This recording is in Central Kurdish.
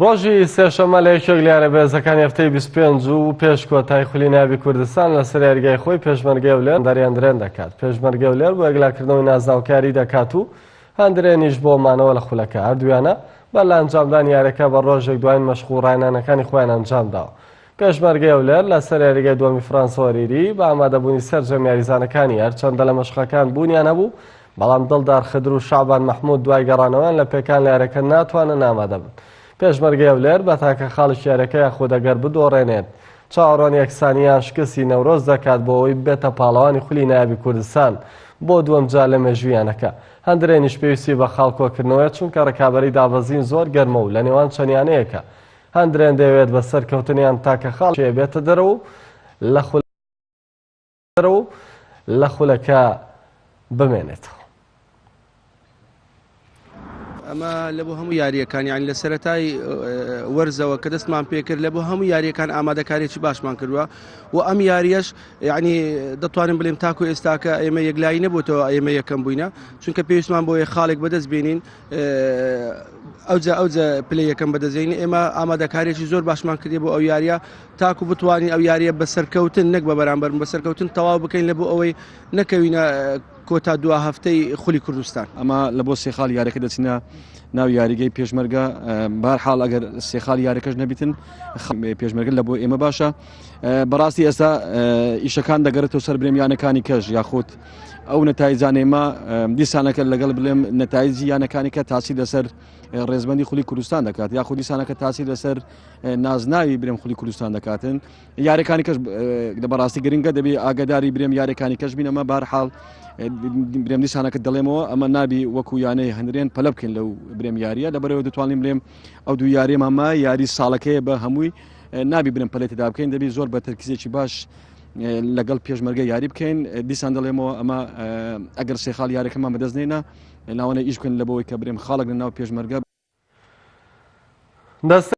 ڕۆژی سێشەممە لە یەکێک لە بێزەکانی هەفتەی 25 و پێش کۆتایی خولی ناوی کوردستان لەسەر یاریگای خۆی پێشمەرگەی ولێر دەریاندرێن دەکات. پێشمەرگەی ولێر بۆ یەکلاکردنەوەی نازناوکاری دەکات و هەندرێنیش بۆ مانەوە لە خولەکە. هەردوویانە بەر لە ئەنجامدانی یاریەکە بە ڕۆژێک دوایین مەشق و ڕاینانەکانی خۆیان ئەنجام داوە. پێشمەرگەی ولێر لەسەر یاریگای دووەمی فڕانسەوە ریری بە ئامادەبوونی سەرجەم یاریزانەکانی هەرچەندە لە مەشقەکان بوونیان هەبوو، بەڵام دڵدار خدر و شعبان مەحموود دوای گەڕانەوەیان لە پێکان لە یاریەکە ناتوانن ئامادە بن. پێشمەرگەی ولێر بە تاکە خاڵی یاریەکەی خودەگەر بدۆڕێنێت چاوەڕوانی یەکسانیان شکستی نەورۆز دەکات بۆ ئەوەی بێتە پاڵەوانی خولی نایابی کوردستان بۆ دووەم جار لە مێژوویانەکە. هەندرێنیش پێویستی بە خاڵکۆکردنەوەیە چونکە ڕێکابەری دابەزین زۆر گەرمە و لە نێوان چەندیانەیەکە هەندرێن دەوێت بە سەرکەوتنیان تاکە خاڵ بێتە دەرەوە لە خولەکە بمێنێتەوە. ئەمە لە بۆ هەموو یاریەکان یانی لە سەرەتای وەرزەوە کە دەستمان پێکرد لە بۆ هەموو یاریەکان ئامادەکاریی باشمان کردووە و ئەم یاریەش یعنی دەتوانین بڵێم تاکو ئێستاکە ئێمە یەکلایی نەبووتەوە ئێمە یەکەم بووینە چونکە پێویستمان بۆ خاڵێک بەدەست بێنین ئەوجە پلەی یەکەم بەدەستێنین. ئێمە ئامادەکاریی زۆر باشمان کردی بۆ ئەو یاریە تاکو بتوانین ئەو یاریە بە سەرکەوتن نەک بە بەرامبەر بە سەرکەوتن تەواو بکەین لە بۆ ئەوەی نەکەوینە کۆتا دو هەفتەی خولی کوردستان. ئەمە لە بۆ سێخاڵ یاریەکە دەچینە ناو یاریگەی پێشمەرگە. بەهەرحاڵ ئەگەر سێخاڵ یاریەکەش نەبیتن پێشمەرگە لە بۆ ئێمە باشە. بەڕاستی ئێستا ئیشەکان دەگەڕێتەوە سەر برێمیانەکانی کەش یاخود ئەو نەتایجانێمە دیسانەکە لەگەڵ بڵێم نەتایجی یانەکانیکە تاسی لەسەر ڕێزبەندی خولی کوردستان دەکات یاخود دیسانەکە تاسی لەسەر نازناوی برێم خولی کوردستان دەکاتن. یاریەکانی کەش بەڕاستی گرنگە دەبێ ئاگداری برێم یاریەکانی کەش بین. ئەمە بەهەرحاڵ برێم دیسانەکە دەڵێمەوە ئەمە نابی وەکو یانەی هەندرێن پەلە بکەین لەو برێم یاریە لەبەرەوە دەتوانین بڵێم ئەو دوو یاریێمەمە یاری ساڵەکەیە بە هەمووی نابی برم پەلێتدا بکەین دەبی زۆر بە تەرکیزێکی باش لەگەڵ پێشمەرگە یاری بکەین. دیسان دەڵێمەوە ئەمە ئەگەر سێخاڵ یاریەکەمان بەدەستنێنە ناوانە ئیش بکەین لە بۆەوەی کە برێم خاڵک لە ناو پێشمەرگە